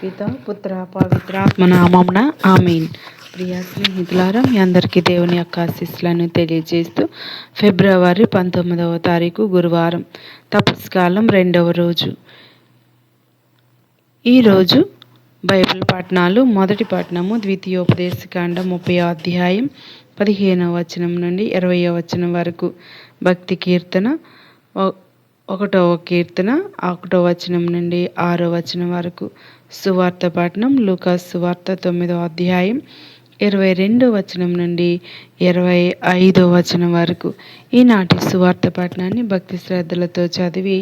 పిత పుత్ర పవిత్రాత్మ నామమున ఆమేన్. ప్రియ స్నేహితులారా, మీ అందరికీ దేవుని యొక్క ఆశీస్సులను తెలియజేస్తూ ఫిబ్రవరి 19వ తారీఖు గురువారం తపస్కాలం 2వ రోజు. ఈరోజు బైబిల్ పఠనాలు. మొదటి పఠనము ద్వితీయోపదేశకాండం 30వ అధ్యాయం 15వ వచనం నుండి 20వ వచనం వరకు. భక్తి కీర్తన 1వ కీర్తన 1వ వచనం నుండి 6వ వచనం వరకు. సువార్త పఠనం లూకా సువార్త 9వ అధ్యాయం 22వ వచనం నుండి 25వ వచనం వరకు. ఈనాటి సువార్త పఠనాన్ని భక్తి శ్రద్ధలతో చదివి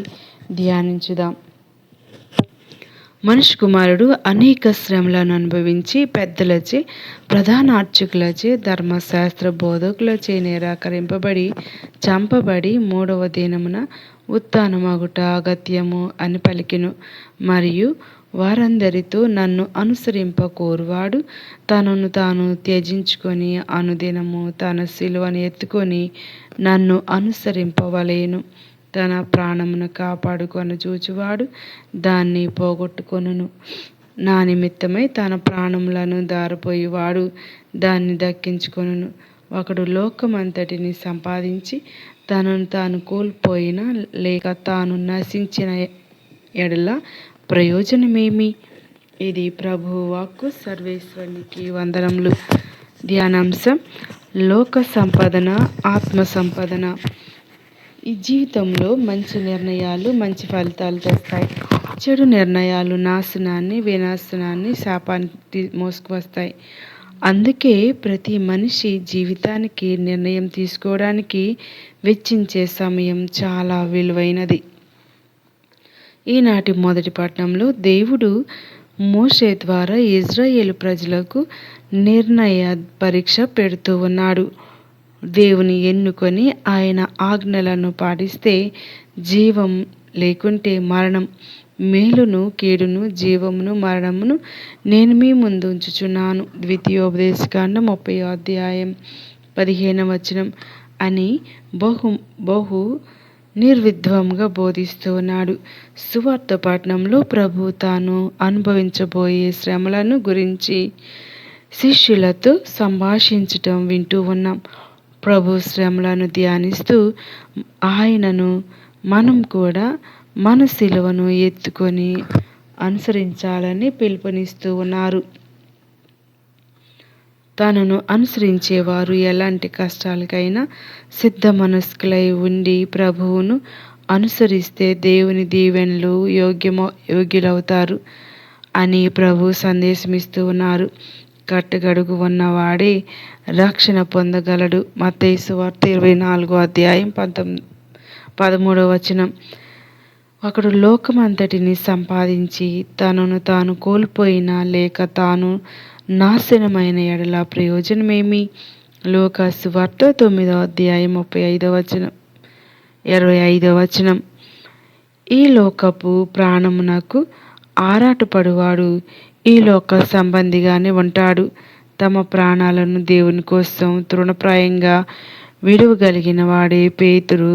ధ్యానించుదాం. మనుష్య కుమారుడు అనేక శ్రమలను అనుభవించి పెద్దలచే, ప్రధాన అర్చకులచే, ధర్మశాస్త్ర బోధకులచే నిరాకరింపబడి చంపబడి 3వ దినమున ఉత్థానమగుట అగత్యము అని పలికెను. మరియు వారందరితో, నన్ను అనుసరింప కోరువాడు తనను తాను త్యజించుకొని అనుదినము తన సిలువను ఎత్తుకొని నన్ను అనుసరింపవలెను. తన ప్రాణమును కాపాడుకొని చూచువాడు దాన్ని పోగొట్టుకొనును. నా నిమిత్తమై తన ప్రాణములను దారపోయేవాడు దాన్ని దక్కించుకొనును. ఒకడు లోకమంతటిని సంపాదించి తనను తాను కోల్పోయిన లేక తాను నశించిన ఎడల ప్రయోజనమేమి? ఇది ప్రభువు వాక్కు. సర్వేశ్వరునికి వందనములు. ధ్యానాంశం: లోక సంపాదన, ఆత్మ సంపాదన. ఈ జీవితంలో మంచి నిర్ణయాలు మంచి ఫలితాలు తెస్తాయి. చెడు నిర్ణయాలు నాశనాన్ని, వినాశనాన్ని, శాపాన్ని మోసుకువస్తాయి. అందుకే ప్రతి మనిషి జీవితానికి నిర్ణయం తీసుకోవడానికి వెచ్చించే సమయం చాలా విలువైనది. ఈనాటి మొదటి పఠనంలో దేవుడు మోషే ద్వారా ఇజ్రాయేలు ప్రజలకు నిర్ణయ పరీక్ష పెడుతూ ఉన్నాడు. దేవుని ఎన్నుకొని ఆయన ఆజ్ఞలను పాటిస్తే జీవం, లేకుంటే మరణం. మేలును కీడును, జీవమును మరణమును నేను మీ ముందు ఉంచుచున్నాను. ద్వితీయోపదేశకాండం 30వ అధ్యాయం 15వ వచనం అని బహు నిర్విద్వంగా బోధిస్తూ ఉన్నాడు. సువార్త పఠనంలో ప్రభు తాను అనుభవించబోయే శ్రమలను గురించి శిష్యులతో సంభాషించటం వింటూ ఉన్నాం. ప్రభు శ్రమలను ధ్యానిస్తూ ఆయనను మనం కూడా మన సిలువను ఎత్తుకొని అనుసరించాలని పిలుపునిస్తూ ఉన్నారు. తనను అనుసరించేవారు ఎలాంటి కష్టాలకైనా సిద్ధ మనస్కులై ఉండి ప్రభువును అనుసరిస్తే దేవుని దీవెనలు యోగ్యులవుతారు అని ప్రభు సందేశమిస్తూ ఉన్నారు. కట్టగడుగు ఉన్నవాడే రక్షణ పొందగలడు. మత్తయి సువార్త 24వ అధ్యాయం 13వ వచనం. ఒకడు లోకమంతటిని సంపాదించి తనను తాను కోల్పోయినా లేక తాను నాశనమైన ఎడల ప్రయోజనమేమి? లూకా సువార్త 9వ అధ్యాయం 35వ వచనం 25వ వచనం. ఈ లోకపు ప్రాణమునకు ఆరాటపడువాడు ఈ లోక సంబంధిగానే ఉంటాడు. తమ ప్రాణాలను దేవుని కోసం తృణప్రాయంగా విడువగలిగిన వాడే పేతురు,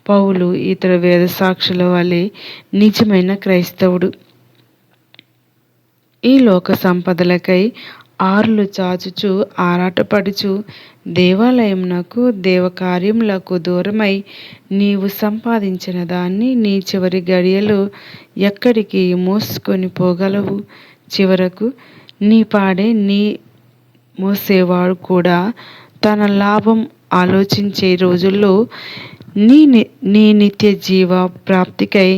పౌలు, ఇతర వేద సాక్షుల వలె నిజమైన క్రైస్తవుడు. ఈ లోక సంపదలకై ఆరులు చాచుచు ఆరాటపడుచు దేవాలయమునకు, దేవకార్యములకు దూరమై నీవు సంపాదించిన దాన్ని నీ చివరి గడియలో ఎక్కడికి మోసుకొని పోగలవు? చివరకు నీ పాడే నీ మోసేవాడు కూడా తన లాభం ఆలోచించే రోజుల్లో నీ నిత్య జీవ ప్రాప్తికై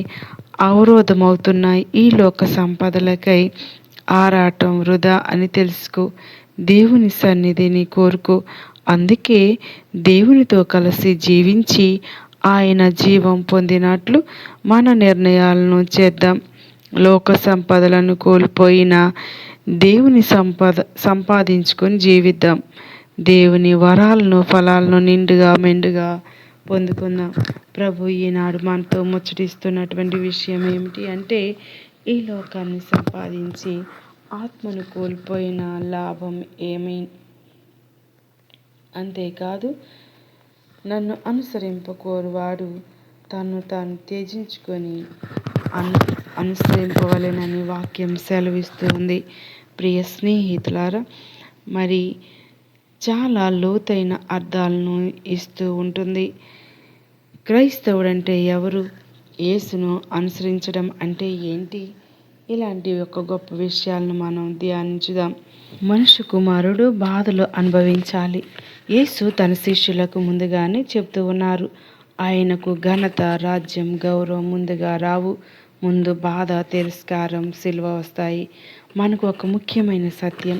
అవరోధమవుతున్న ఈ లోక సంపదలకై ఆరాటం వృధా అని తెలుసుకో. దేవుని సన్నిధిని కోరుకో. అందుకే దేవునితో కలిసి జీవించి ఆయన జీవం పొందినట్లు మన నిర్ణయాలను చేద్దాం. లోక సంపదలను కోల్పోయిన దేవుని సంపాదించుకొని జీవిద్దాం. దేవుని వరాలను, ఫలాలను నిండుగా మెండుగా పొందుకుందాం. ప్రభు ఈనాడు మనతో ముచ్చటిస్తున్నటువంటి విషయం ఏమిటి అంటే, ఈ లోకాన్ని సంపాదించి ఆత్మను కోల్పోయిన లాభం ఏమి? అంతేకాదు, నన్ను అనుసరింప కోరువాడు తను తాను త్యజించుకొని అనుసరింపవలెనని వాక్యం సెలవిస్తూ ఉంది. ప్రియ స్నేహితులారా, మరి చాలా లోతైన అర్థాలను ఇస్తూ ఉంటుంది. క్రైస్తవుడంటే ఎవరు? యేసును అనుసరించడం అంటే ఏంటి? ఇలాంటి ఒక గొప్ప విషయాలను మనం ధ్యానించుదాం. మనుష్య కుమారుడు బాధలు అనుభవించాలి. యేసు తన శిష్యులకు ముందుగానే చెప్తూ ఉన్నారు. ఆయనకు ఘనత, రాజ్యం, గౌరవం ముందుగా రావు. ముందు బాధ, తిరస్కారం, సిలువ వస్తాయి. మనకు ఒక ముఖ్యమైన సత్యం,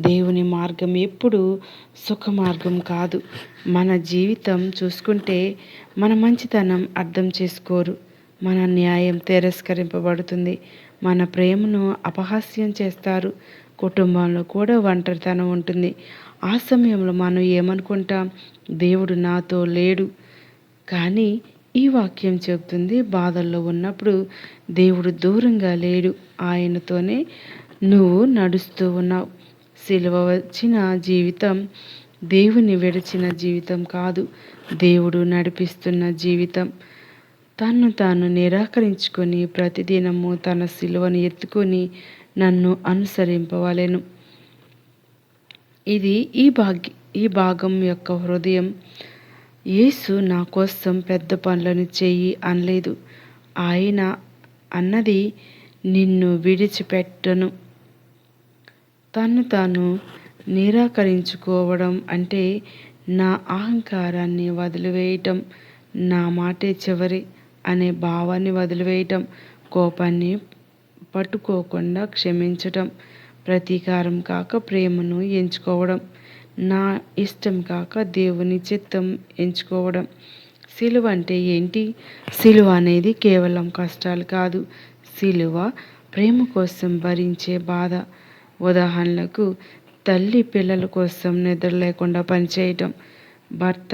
దేవుని మార్గం ఎప్పుడూ సుఖ మార్గం కాదు. మన జీవితం చూసుకుంటే మన మంచితనం అర్థం చేసుకోరు, మన న్యాయం తిరస్కరింపబడుతుంది, మన ప్రేమను అపహాస్యం చేస్తారు, కుటుంబంలో కూడా ఒంటరితనం ఉంటుంది. ఆ సమయంలో మనం ఏమనుకుంటాం? దేవుడు నాతో లేడు. కానీ ఈ వాక్యం చెబుతుంది, బాధల్లో ఉన్నప్పుడు దేవుడు దూరంగా లేడు, ఆయనతోనే నువ్వు నడుస్తూ ఉన్నావు. సిలువ వచ్చిన జీవితం దేవుని విడిచిన జీవితం కాదు, దేవుడు నడిపిస్తున్న జీవితం. తన్ను తాను నిరాకరించుకొని ప్రతిదినము తన సిలువను ఎత్తుకొని నన్ను అనుసరింపవలెను. ఇది ఈ భాగం యొక్క హృదయం. యేసు నా కోసం పెద్ద పనులను చెయ్యి అనలేదు. ఆయన అన్నది, నిన్ను విడిచిపెట్టను. తన్ను తాను నిరాకరించుకోవడం అంటే నా అహంకారాన్ని వదిలివేయటం, నా మాటే చివరి అనే భావాన్ని వదిలివేయటం, కోపాన్ని పట్టుకోకుండా క్షమించటం, ప్రతీకారం కాక ప్రేమను ఎంచుకోవడం, నా ఇష్టం కాక దేవుని చిత్తం ఎంచుకోవడం. సిలువ అంటే ఏంటి? సిలువ అనేది కేవలం కష్టాలు కాదు. సిలువ ప్రేమ కోసం భరించే బాధ. ఉదాహరణకు, తల్లి పిల్లల కోసం నిద్ర లేకుండా పనిచేయటం, భర్త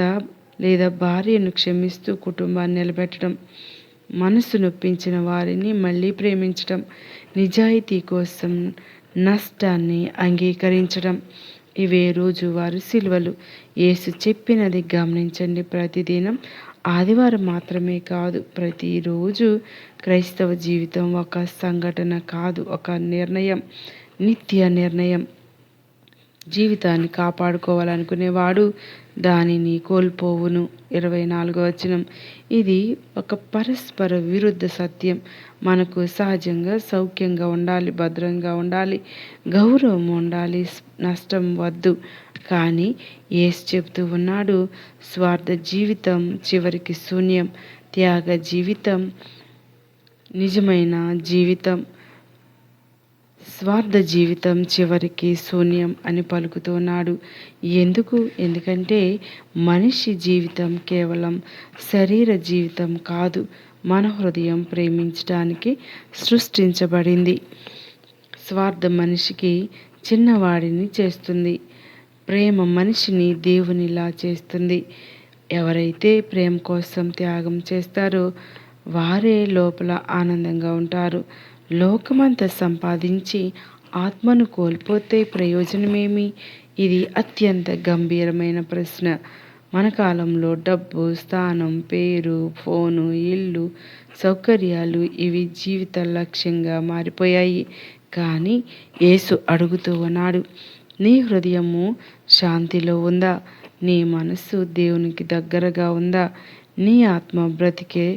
లేదా భార్యను క్షమిస్తూ కుటుంబాన్ని నిలబెట్టడం, మనసు నొప్పించిన వారిని మళ్ళీ ప్రేమించడం, నిజాయితీ కోసం నష్టాన్ని అంగీకరించడం. ఇవే రోజువారీ సిలువలు. యేసు చెప్పినది గమనించండి. ప్రతిదినం, ఆదివారం మాత్రమే కాదు, ప్రతిరోజు క్రైస్తవ జీవితం ఒక సంఘటన కాదు, ఒక నిర్ణయం, నిత్య నిర్ణయం. జీవితాన్ని కాపాడుకోవాలనుకునేవాడు దానిని కోల్పోవును. 24వ వచనం. ఇది ఒక పరస్పర విరుద్ధ సత్యం. మనకు సహజంగా సౌఖ్యంగా ఉండాలి, భద్రంగా ఉండాలి, గౌరవం ఉండాలి, నష్టం వద్దు. కానీ యేసు చెప్తూ ఉన్నాడు, స్వార్థ జీవితం చివరికి శూన్యం, త్యాగ జీవితం నిజమైన జీవితం, స్వార్థ జీవితం చివరికి శూన్యం అని పలుకుతున్నాడు. ఎందుకంటే మనిషి జీవితం కేవలం శరీర జీవితం కాదు, మన హృదయం ప్రేమించడానికి సృష్టించబడింది. స్వార్థం మనిషికి చిన్నవాడిని చేస్తుంది, ప్రేమ మనిషిని దేవునిలా చేస్తుంది. ఎవరైతే ప్రేమ కోసం త్యాగం చేస్తారో వారే లోపల ఆనందంగా ఉంటారు. లోకమంతా సంపాదించి ఆత్మను కోల్పోతే ప్రయోజనమేమి? ఇది అత్యంత గంభీరమైన ప్రశ్న. మన కాలంలో డబ్బు, స్థానం, పేరు, ఫోను, ఇల్లు, సౌకర్యాలు ఇవి జీవిత లక్ష్యంగా మారిపోయాయి. కానీ యేసు అడుగుతూ ఉన్నాడు, నీ హృదయము శాంతిలో ఉందా? నీ మనస్సు దేవునికి దగ్గరగా ఉందా? నీ ఆత్మ బ్రతికే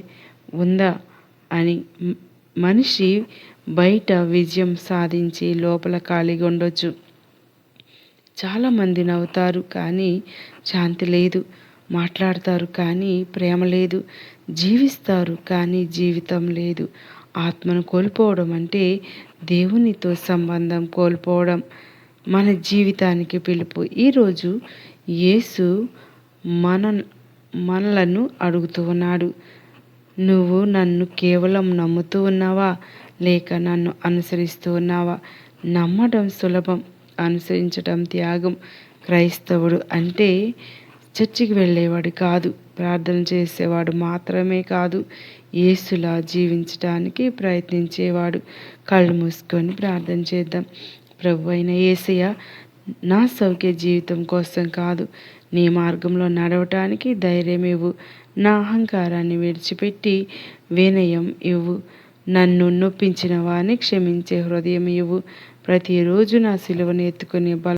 ఉందా అని. మనిషి బయట విజయం సాధించి లోపల ఖాళీగా ఉండొచ్చు. చాలామంది నవ్వుతారు కానీ శాంతి లేదు, మాట్లాడతారు కానీ ప్రేమ లేదు, జీవిస్తారు కానీ జీవితం లేదు. ఆత్మను కోల్పోవడం అంటే దేవునితో సంబంధం కోల్పోవడం. మన జీవితానికి పిలుపు. ఈరోజు యేసు మనలను అడుగుతూ ఉన్నాడు, నువ్వు నన్ను కేవలం నమ్ముతూ ఉన్నావా, లేక నన్ను అనుసరిస్తూ ఉన్నావా? నమ్మడం సులభం, అనుసరించడం త్యాగం. క్రైస్తవుడు అంటే చర్చికి వెళ్ళేవాడు కాదు, ప్రార్థన చేసేవాడు మాత్రమే కాదు, యేసులా జీవించడానికి ప్రయత్నించేవాడు. కళ్ళు మూసుకొని ప్రార్థన చేద్దాం. ప్రభు అయిన యేసయ్య, నా సౌఖ్య జీవితం కోసం కాదు, నీ మార్గంలో నడవటానికి ధైర్యం ఇవ్వు. నా అహంకారాన్ని విడిచిపెట్టి వినయం ఇవ్వు. నన్ను నొప్పించిన వారిని క్షమించే హృదయం ఇవ్వు. ప్రతిరోజు నా సిలువను ఎత్తుకునే బలం